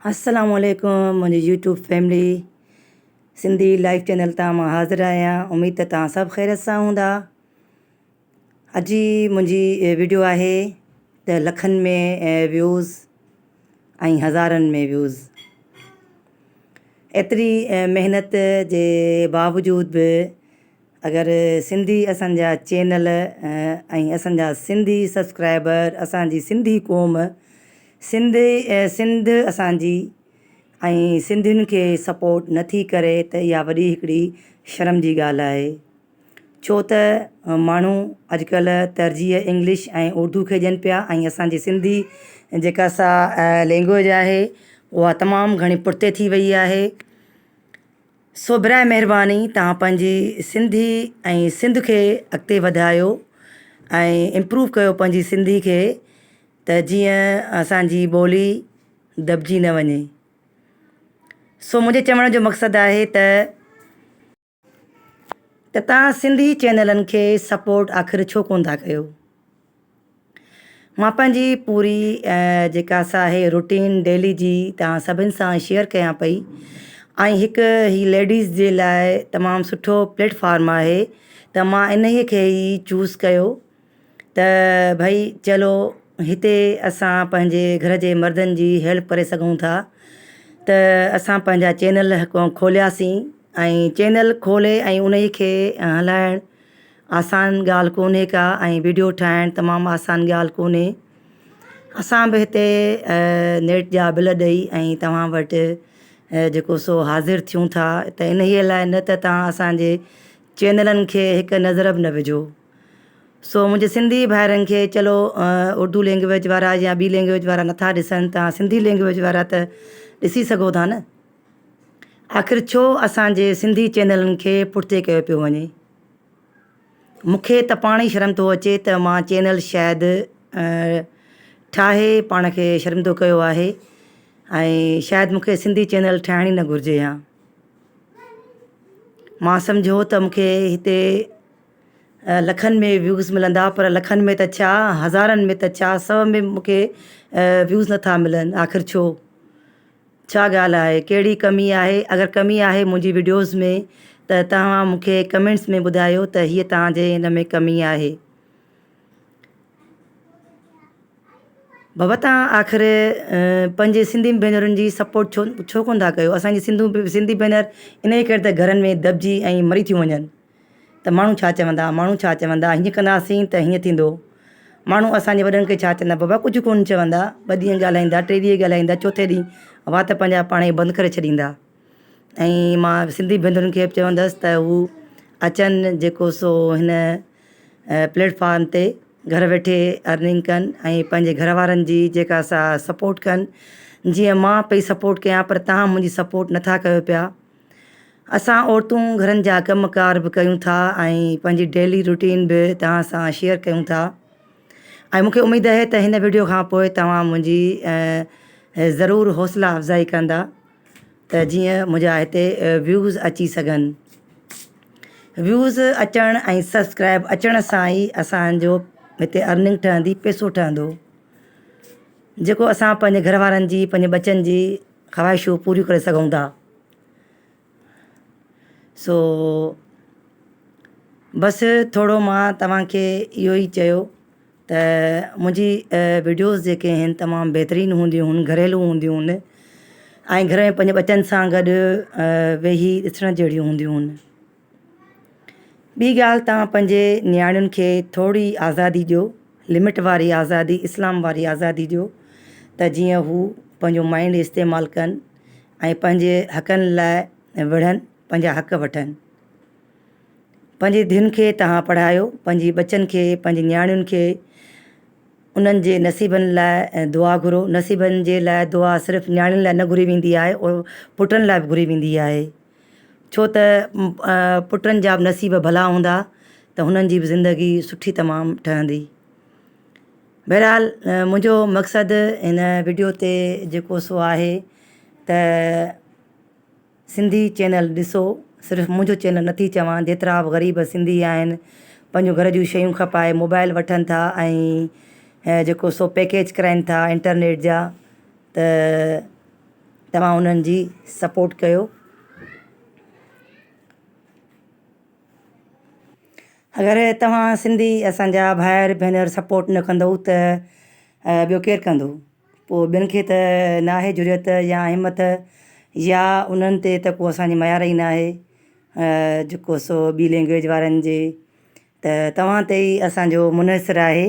अस्सलाम वालेकुम मुंहिंजी YouTube family Sindhi live channel तां मां हाज़िर आहियां। उमेद त तव्हां सभु ख़ैरियत सां हूंदा। अॼु जी मुंहिंजी वीडियो आहे त लखनि में व्यूज़ ऐं हज़ारनि में व्यूज़। एतिरी महिनत जे बावजूदि बि अगरि सिंधी असांजा चैनल ऐं असांजा सिंधी सब्सक्राइबर, असांजी सिंधी क़ौम सिंध असांजी ऐं सिंधियुनि खे सपोर्ट नथी करे त इहा वॾी हिकिड़ी शर्म जी ॻाल्हि आहे। छो त माण्हू अॼुकल्ह तरजीह इंग्लिश ऐं उर्दू खे ॾियनि पिया ऐं असांजी सिंधी जेका सा लैंग्वेज आहे उहा तमामु घणी पुठिते थी वई आहे। सो बराए महिरबानी तव्हां पंहिंजी सिंधी ऐं सिंध खे अॻिते वधायो ऐं इम्प्रूव कयो पंहिंजी सिंधी खे, त जीअं असांजी ॿोली दॿिजी न वञे। सो मुंहिंजे चवण जो मक़सदु आहे त तव्हां सिंधी चैनलनि खे सपोर्ट आख़िर छो कोन था कयो। मां पंहिंजी पूरी जेका सा आहे रूटीन डेली जी तव्हां सभिनि सां शेयर कयां पई ऐं हिकु ही लेडीज़ जे लाइ तमामु सुठो प्लेटफॉर्म आहे त मां इन खे ई चूज़ कयो त भई चलो हिते असां पंहिंजे घर जे मर्दनि जी हेल्प करे सघूं था। त असां पंहिंजा चैनल खोलियासीं ऐं चैनल खोले ऐं उन खे हलाइणु आसान ॻाल्हि कोन्हे का ऐं वीडियो ठाहिणु तमामु आसान ॻाल्हि कोन्हे। असां बि हिते नेट जा बिल ॾेई ऐं तव्हां वटि जेको सो हाज़िर थियूं था त इन लाइ न त तव्हां असांजे चैनलनि खे हिकु नज़र बि न विझो। सो मुंहिंजे सिंधी भाइरनि खे चलो उर्दू लैंग्वेज वारा या ॿी लैंग्वेज वारा नथा ॾिसनि, तव्हां सिंधी लैंग्वेज वारा त ॾिसी सघो था न। आख़िर छो असांजे सिंधी चैनलनि खे पुठिते कयो पियो वञे। मूंखे त पाण ई शर्म थो अचे त मां चैनल शायदि ठाहे पाण खे शर्मिंदो कयो आहे ऐं शायदि मूंखे सिंधी चैनल ठाहिण ई न घुरिजे हा। मां सम्झो त मूंखे हिते लखनि में व्यूज़ मिलंदा, पर लखनि में त छा, हज़ारनि में त छा, 100 में मूंखे व्यूज़ नथा मिलनि। आख़िर छो, छा ॻाल्हि आहे, कहिड़ी कमी आहे। अगरि कमी आहे मुंहिंजी वीडियोज़ में त तव्हां मूंखे कमेंट्स में ॿुधायो त हीअ तव्हांजे हिन में कमी आहे। बाबा तव्हां आख़िर पंहिंजे सिंधी भेनरुनि जी सपोर्ट छो कोन था कयो। असांजी सिंधी भेनर इन करे त घरनि में दॿिजी ऐं मरी थियूं वञनि त माण्हू छा चवंदा, माण्हू छा चवंदा, हीअं कंदासीं त हीअं थींदो। माण्हू असांजे वॾनि खे छा चवंदा, बाबा कुझु कोन चवंदा, 2 ॾींहं ॻाल्हाईंदा, 3 ॾींहं ॻाल्हाईंदा, चौथे ॾींहुं वात पंहिंजा पाण ई बंदि करे छॾींदा। ऐं मां सिंधी भेनरुनि खे बि चवंदसि त हू अचनि जेको सो हिन प्लेटफॉर्म ते घर वेठे अर्निंग कनि ऐं पंहिंजे घर वारनि जी जेका सा सपोर्ट कनि। जीअं मां पई सपोर्ट कयां पर तव्हां मुंहिंजी सपोर्ट नथा कयो पिया। असां औरतूं घरनि जा कमकार बि कयूं था ऐं पंहिंजी डेली रूटीन बि तव्हां सां शेयर कयूं था ऐं मूंखे उमेदु आहे त हिन वीडियो खां पोइ तव्हां मुंहिंजी ज़रूरु हौसला अफ़ज़ाई कंदा त जीअं मुंहिंजा हिते व्यूज़ अची सघनि। व्यूज़ अचण ऐं सब्सक्राइब अचण सां ई असांजो हिते अर्निंग ठहंदी, पैसो ठहंदो, जेको असां पंहिंजे घर वारनि जी, पंहिंजे बचनि जी ख़्वाहिशूं पूरियूं करे सघूं था। सो बसि थोरो मां तव्हांखे इहो ई चयो त मुंहिंजी वीडियोज़ जेके आहिनि तमामु बहितरीनु हूंदियूं आहिनि, घरेलू हूंदियूं आहिनि ऐं घर में पंहिंजे बचनि सां गॾु वेही ॾिसण जहिड़ियूं हूंदियूं आहिनि। ॿी ॻाल्हि, तव्हां पंहिंजे नियाणियुनि खे थोरी आज़ादी ॾियो, लिमिट वारी आज़ादी, इस्लाम वारी आज़ादी ॾियो त जीअं हू पंहिंजो माइंड इस्तेमालु कनि ऐं पंहिंजे हक़नि लाइ विढ़नि, पंहिंजा हक़ वठनि। पंहिंजी धीउनि खे तव्हां पढ़ायो, पंहिंजी बचनि खे, पंहिंजी नियाणियुनि खे उन्हनि जे नसीबनि लाइ दुआ घुरो। नसीबनि जे लाइ दुआ सिर्फ़ु नियाणियुनि लाइ न घुरी वेंदी आहे, और पुटनि लाइ बि घुरी वेंदी आहे। छो त पुटनि जा बि नसीब भला हूंदा त हुननि जी बि ज़िंदगी सुठी तमामु ठहंदी। बहरहाल मुंहिंजो मक़सदु हिन वीडियो ते जेको सो आहे त सिंधी चैनल ॾिसो। सिर्फ़ु मुंहिंजो चैनल नथी चवां, जेतिरा बि ग़रीब सिंधी आहिनि पंहिंजो घर जूं शयूं खपाए मोबाइल वठनि था ऐं जेको सो पैकेज कराइनि था इंटरनेट जा, त तव्हां उन्हनि जी सपोर्ट कयो। अगरि तव्हां सिंधी असांजा भाइर भेनर सपोर्ट न कंदव त ॿियो केरु कंदो? पोइ ॿियनि खे त न आहे ज़रूरत या हिमत या उन्हनि ते त को असांजी मयार ई न आहे जेको सो ॿी लैंग्वेज वारनि जे त तव्हां ते ई असांजो मुनहसिर आहे।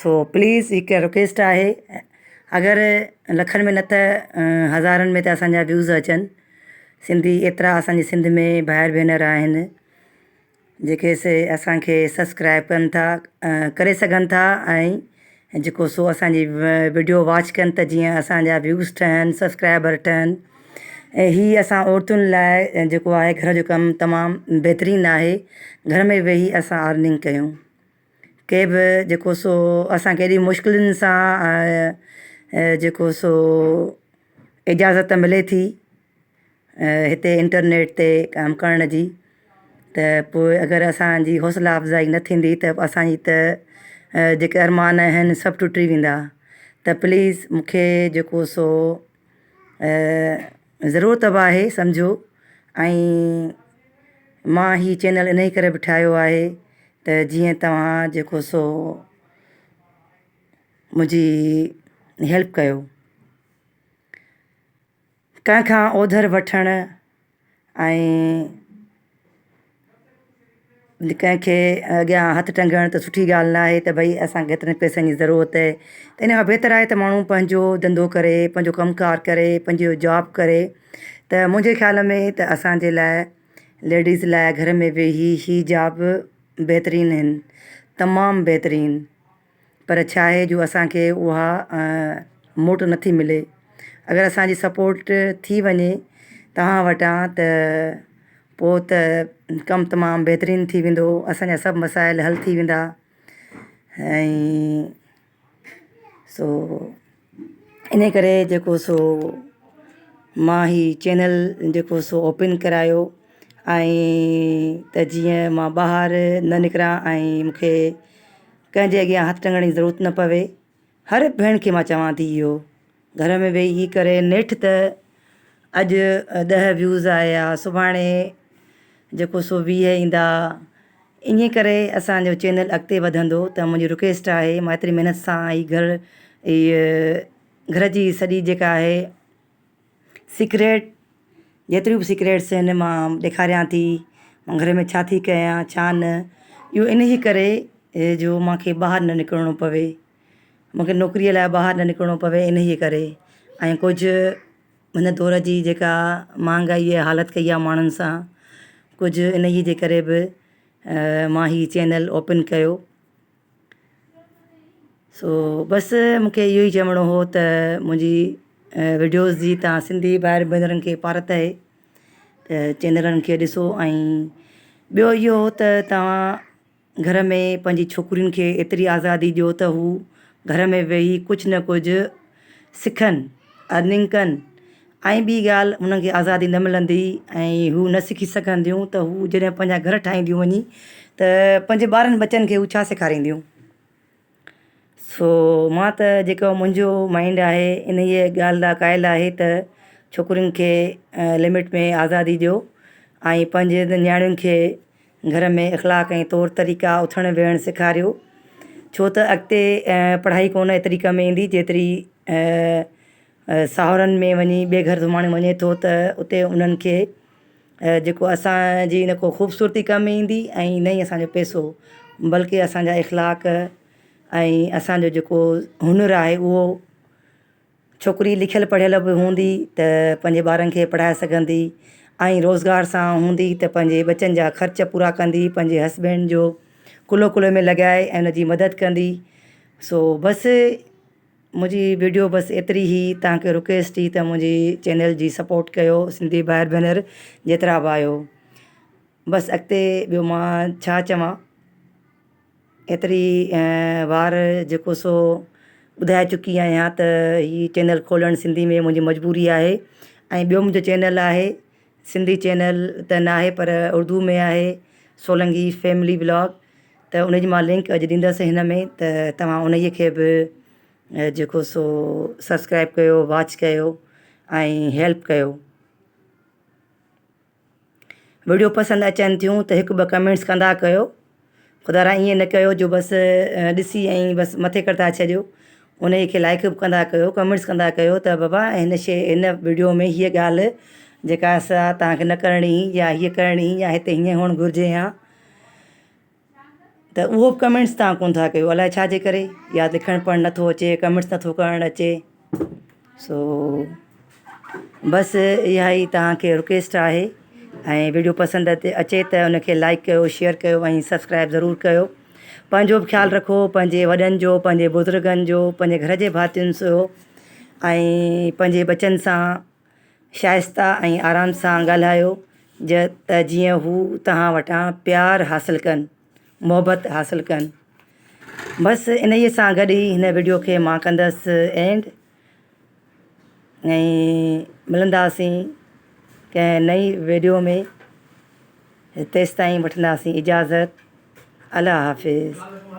सो प्लीज़ हिकु रिक्वेस्ट आहे, अगरि लखनि में न त हज़ारनि में त असांजा व्यूज़ अचनि। सिंधी एतिरा असांजी सिंध में भाइर भेनर आहिनि जेके से असांखे सब्सक्राइब कनि था, करे सघनि था ऐं जेको सो असांजी वीडियो वॉच कनि त जीअं असांजा व्यूज़ ठहनि, सब्सक्राइबर ठहनि। ऐं हीअ असां औरतुनि लाइ जेको आहे घर जो कमु तमामु बहितरीनु आहे। घर में वेही असां अर्निंग कयूं, के बि जेको सो असांखे एॾी मुश्किलुनि सां जेको सो इजाज़त मिले थी हिते इंटरनेट ते कमु करण जी, त पोइ अगरि असांजी हौसला अफ़ज़ाई न थींदी त असांजी त जेके अरमान आहिनि सभु टुटी वेंदा। त प्लीज़ मूंखे जेको सो ज़रूरत बि आहे सम्झो, ऐं मां हीउ चैनल इन ई करे बि ठाहियो आहे त जीअं तव्हां जेको सो मुंहिंजी हेल्प कयो। कंहिंखां ओधर वठणु ऐं कंहिंखे अॻियां हथु टंगणु त सुठी ॻाल्हि न आहे त भई असांखे एतिरे पैसनि जी ज़रूरत आहे। त इन खां बहितर आहे त माण्हू पंहिंजो धंधो करे, पंहिंजो कमुकारु करे, पंहिंजो जॉब करे। त मुंहिंजे ख़्याल में त असांजे लाइ लेडीज़ लाइ घर में वेही ही जॉब बहितरीनु आहिनि, तमामु बहितरीनु। पर छा आहे जो असांखे उहा मोट नथी मिले। अगरि असांजी सपोर्ट थी वञे तव्हां वटां त पोइ त कमु तमामु बहितरीनु थी वेंदो, असांजा सभु मसाइल हल थी वेंदा। ऐं सो इन करे जेको सो मां हीउ चैनल जेको सो ओपन करायो ऐं त जीअं मां ॿाहिरि न निकिरां ऐं मूंखे कंहिंजे अॻियां हथु टंगण जी ज़रूरत न पवे। हर भेण खे मां चवां थी इहो, घर में वेही करे नेठि त अॼु 10 व्यूज़ आया, सुभाणे जेको सो 20 ईंदा। ईअं करे असांजो चैनल अॻिते वधंदो। त मुंहिंजी रिक्वेस्ट आहे, मां एतिरी महिनत सां घर जी सॼी जेका आहे सीक्रेट, जेतिरियूं बि सीक्रेट्स आहिनि मां ॾेखारियां थी। मां घर में छा थी कयां छा न, इहो इन ई करे जो मूंखे ॿाहिरि न निकिरणो पवे, मूंखे नौकिरीअ लाइ ॿाहिरि न निकिरणो पवे इन ई करे। ऐं कुझु हिन दौर जी जेका महांगाई हालति कई आहे माण्हुनि सां, कुझु इन ई जे करे बि मां हीउ चैनल ओपन कयो। सो बसि मूंखे इहो ई चवणो हो त मुंहिंजी वीडियोज़ जी तव्हां सिंधी भाइर भेनरनि खे पारत आहे त चैनलनि खे ॾिसो। ऐं ॿियो इहो त तव्हां घर में पंहिंजी छोकिरियुनि खे एतिरी आज़ादी ॾियो त हू घर में वेही कुझु न कुझु सिखनि, अर्निंग कनि। ऐं ॿी ॻाल्हि, हुननि खे आज़ादी न मिलंदी ऐं हू न सिखी सघंदियूं त हू जॾहिं पंहिंजा घर ठाहींदियूं वञी त पंहिंजे ॿारनि बचनि खे हू छा सेखारींदियूं। सो मां त जेको मुंहिंजो माइंड आहे इन ई ॻाल्हि लाइ क़ाइल आहे त छोकिरियुनि खे लिमिट में आज़ादी ॾियो ऐं पंहिंजे नियाणियुनि खे घर में इख़लाक़ ऐं तौरु तरीक़ा उथणु वेहणु सेखारियो। छो त अॻिते पढ़ाई कोन एतिरी कमु ईंदी जेतिरी साहुरनि में वञी ॿिए घर सुभाणे वञे थो त उते उन्हनि खे जेको असांजी न को ख़ूबसूरती कमु ईंदी ऐं न ई असांजो पैसो, बल्कि असांजा इख़लाक़ ऐं असांजो जेको हुनुरु आहे उहो। छोकिरी लिखियलु पढ़ियल बि हूंदी त पंहिंजे ॿारनि खे पढ़ाए सघंदी ऐं रोज़गार सां हूंदी त पंहिंजे बचनि जा ख़र्च पूरा कंदी, पंहिंजे हस्बैंड जो कुल्हो में लॻाए ऐं उनजी मदद कंदी। सो बसि मुंहिंजी वीडियो बसि एतिरी ई तव्हांखे रिक्वेस्ट ई त मुंहिंजी चैनल जी सपोर्ट कयो, सिंधी भाइर भेनर जेतिरा बि आहियो। बसि अॻिते ॿियो मां छा चवां, एतिरी वार जेको सो ॿुधाए चुकी आहियां त हीअ चैनल खोलणु सिंधी में मुंहिंजी मजबूरी आहे। ऐं ॿियो मुंहिंजो चैनल आहे, सिंधी चैनल त न आहे पर उर्दू में आहे, सोलंगी फैमिली ब्लॉग। त उनजी मां लिंक अॼु ॾींदसि हिन में, त तव्हां उन खे बि जेको सो सब्सक्राइब कयो, वॉच कयो ऐं हेल्प कयो। वीडियो पसंदि अचनि थियूं त हिकु ॿ कमेंट्स कंदा कयो। ख़ुदा ईअं न कयो जो बसि ॾिसी ऐं बसि मथे करता छॾियो। उन खे लाइक बि कंदा कयो, कमेंट्स कंदा कयो त बाबा हिन वीडियो में हीअ ॻाल्हि जेका असां तव्हांखे न करणी या हीअ करणी या हिते हीअं हुअणु घुरिजे हा, त उहो बि कमेंट्स तव्हां कोन था कयो। अलाए छाजे करे, या लिखणु पढ़णु नथो अचे, कमेंट्स नथो करणु अचे। सो बसि इहा ई तव्हांखे रिक्वेस्ट आहे। ऐं वीडियो पसंदि अचे त उनखे लाइक कयो, शेयर कयो ऐं सब्सक्राइब ज़रूरु कयो। पंहिंजो बि ख़्यालु रखो, पंहिंजे वॾनि जो, पंहिंजे बुज़ुर्गनि जो, पंहिंजे घर जे भातियुनि जो ऐं पंहिंजे बचनि सां शाइस्ता ऐं आराम सां ॻाल्हायो त जीअं हू तव्हां वटां प्यारु हासिलु कनि, मोहबत हासिलु कनि। बसि इन ई सां गॾु ई हिन वीडियो खे मां कंदसि एंड, ऐं मिलंदासीं कंहिं नई वीडियो में। तेसिताईं वठंदासीं इजाज़त। अल्लाह हाफ़िज़।